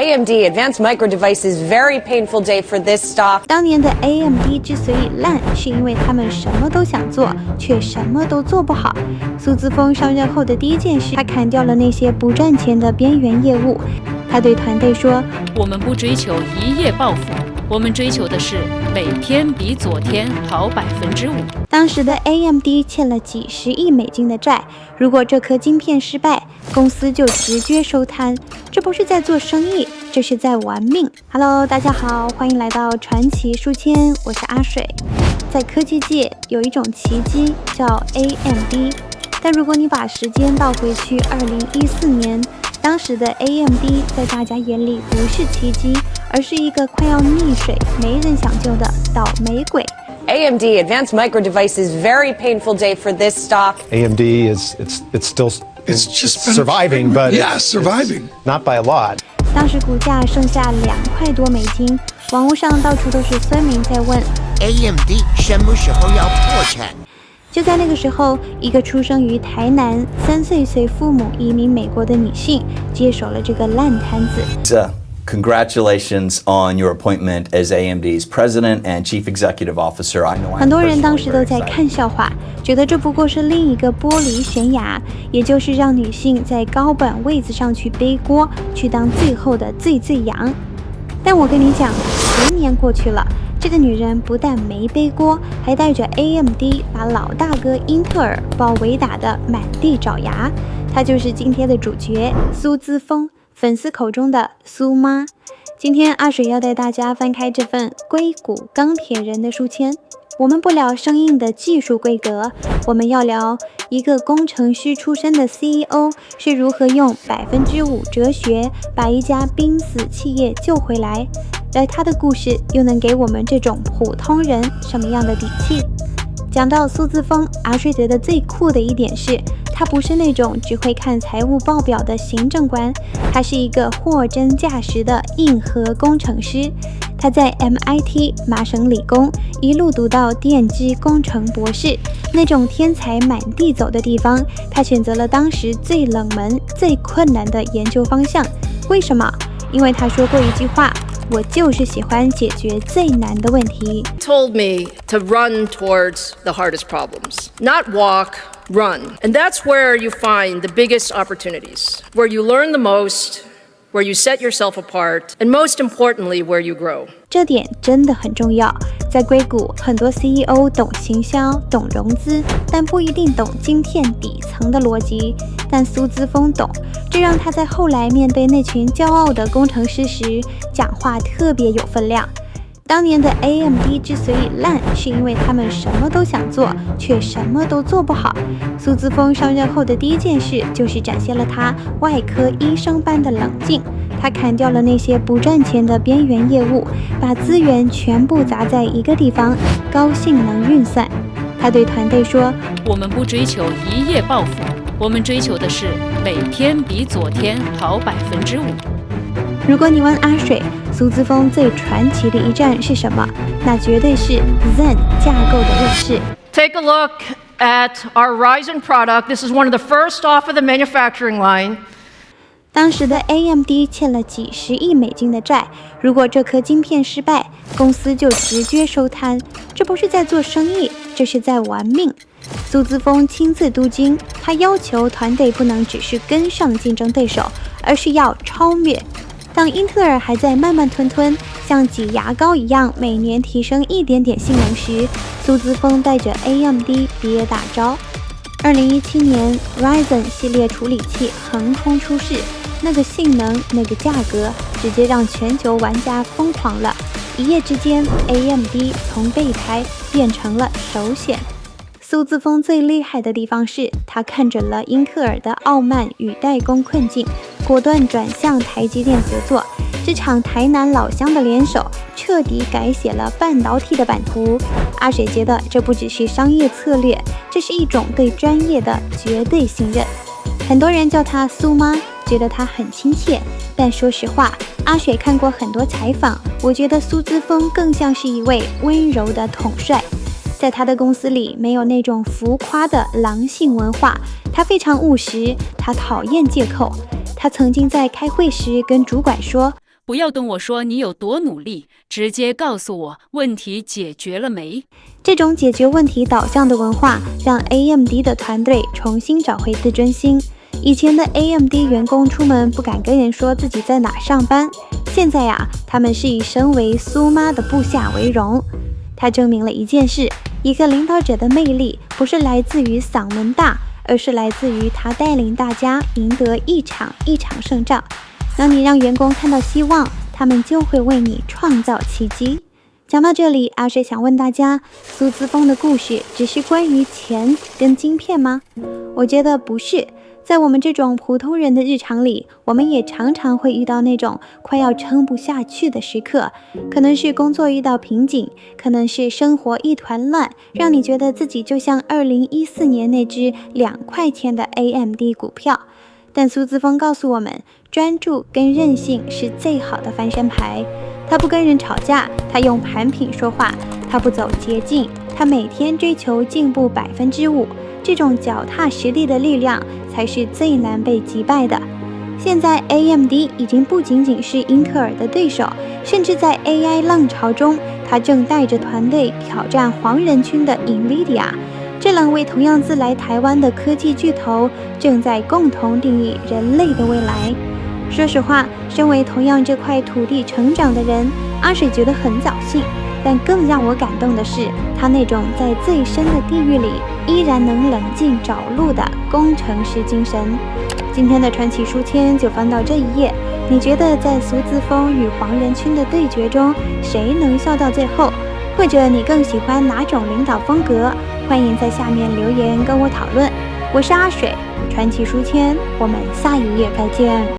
AMD Advanced Micro Devices very painful day for this stock. 当年的 AMD 之所以烂，是因为他们什么都想做，却什么都做不好。苏姿丰上任后的第一件事，他砍掉了那些不赚钱的边缘業務。他對團隊說：“我們不追求一夜暴富，我們追求的是每天比昨天好5%。”當時的 AMD 欠了幾十億美金的債，如果這顆晶片失敗，公司就直接收攤。這不是在做生意，這是在玩命。Hello， 大家好，歡迎來到傳奇書籤，我是阿水。在科技界有一種奇蹟叫 AMD， 但如果你把時間倒回去2014年，當時的 AMD 在大家眼裡不是奇蹟，而是一個快要溺水、沒人想救的倒霉鬼。AMD Advanced Micro Devices very painful day for this stock. AMD it's still just surviving, but surviving, not by a lot. 當時股價剩下2塊多美金，網絡上到處都是村民在問 AMD 什麼時候要破產？就在那個時候，一個出生於台南、3歲隨父母移民美國的女性接手了這個爛攤子。Congratulations on your appointment as AMD's President and Chief Executive Officer. I know 很多人當時都在看笑話，覺得這不過是另一個玻璃懸崖，也就是讓女性在高板位子上去背鍋，去當最後的最羊。但我跟你講，10年過去了，這個女人不但沒背鍋，還帶着 AMD 把老大哥英特爾包圍打得滿地找牙。她就是今天的主角蘇姿豐，粉絲口中的蘇媽。今天阿水要帶大家翻開這份硅谷鋼鐵人的書籤，我們不聊生硬的技術規格，我們要聊一個工程師出身的 CEO 是如何用5%哲學把一家瀕死企業救回來，而他的故事又能給我們這種普通人什麼樣的底氣？講到蘇姿豐，阿水覺得最酷的一點是，他不是那種只會看財務報表的行政官，他是一個貨真價實的硬核工程師。他在 MIT 麻省理工一路讀到電機工程博士，那種天才滿地走的地方，他選擇了當時最冷門、最困難的研究方向。為什麼？因為他說過一句話，我就是喜歡解決最難的問題。Told me to run towards the hardest problems, not walk, run. And that's where you find the biggest opportunities, where you learn the most, where you set yourself apart, and most importantly, where you grow. 這點真的很重要。在硅谷，很多 CEO 懂行銷、懂融資，但不一定懂晶片底層的邏輯。但蘇姿豐懂，這讓他在後來面對那群驕傲的工程師時，講話特別有分量。當年的 AMD 之所以爛，是因為他們什麼都想做，卻什麼都做不好。蘇姿豐上任後的第一件事，就是展現了他外科醫生般的冷靜。他砍掉了那些不賺錢的邊緣業務，把資源全部砸在一個地方，高性能運算。他對團隊說：“我們不追求一夜暴富，我們追求的是每天比昨天好5%。”如果你問阿水，蘇姿豐最傳奇的一戰是什麼？那絕對是 Zen 架構的問世。Take a look at our Ryzen product. This is one of the first off of the manufacturing line. 當時的 AMD 欠了幾十億美金的債，如果這顆晶片失敗，公司就直接收攤。這不是在做生意，這是在玩命。蘇姿豐親自督軍，他要求團隊不能只是跟上競爭對手，而是要超越。當英特爾還在慢慢吞，像擠牙膏一樣每年提升一點點性能時，蘇姿豐帶着 AMD 別大招。2017年 Ryzen 系列處理器橫空出世，那個性能、那個價格，直接讓全球玩家瘋狂了。一夜之間 ，AMD 從備胎變成了首選。蘇姿豐最厲害的地方是，他看準了英特爾的傲慢與代工困境，果斷轉向台積電合作。這場台南老鄉的聯手，徹底改寫了半導體的版圖。阿水覺得這不只是商業策略，這是一種對專業的絕對信任。很多人叫他蘇媽，覺得他很親切，但說實話，阿水看過很多採訪，我覺得蘇姿豐更像是一位溫柔的統帥。在他的公司裡，沒有那種浮誇的狼性文化，他非常務實，他討厭借口。他曾經在開會時跟主管說：“不要跟我說你有多努力，直接告訴我問題解決了沒。這種解決問題導向的文化，讓 AMD 的團隊重新找回自尊心。以前的 AMD 員工出門不敢跟人說自己在哪上班，現在呀，他們是以身為蘇媽的部下為榮。它證明了一件事，一個領導者的魅力不是來自於嗓門大，而是來自於他帶領大家贏得一場一場勝仗。當你讓員工看到希望，他們就會為你創造奇蹟。講到這裡，阿水想問大家，蘇姿豐的故事只是關於錢跟晶片嗎？我覺得不是。在我們這種普通人的日常裡，我們也常常會遇到那種快要撐不下去的時刻，可能是工作遇到瓶頸，可能是生活一團亂，讓你覺得自己就像2014年那只2塊錢的 AMD 股票。但蘇姿豐告訴我們，專注跟韌性是最好的翻身牌。他不跟人吵架，他用產品說話，他不走捷徑，他每天追求進步5%。這種腳踏實地的力量才是最難被擊敗的。現在 AMD 已經不僅僅是英特爾的對手，甚至在 AI 浪潮中，他正帶着團隊挑戰黃仁勳的 NVIDIA。這2位同樣自來台灣的科技巨頭，正在共同定義人類的未來。說實話，身為同樣這塊土地成長的人，阿水覺得很僥倖。但更讓我感動的是，他那種在最深的地獄裡依然能冷靜找路的工程師精神。今天的傳奇書籤就翻到這一頁，你覺得在蘇姿豐與黃仁勳的對決中，誰能笑到最後？或者你更喜歡哪種領導風格？歡迎在下面留言跟我討論。我是阿水，傳奇書籤，我們下一頁再見。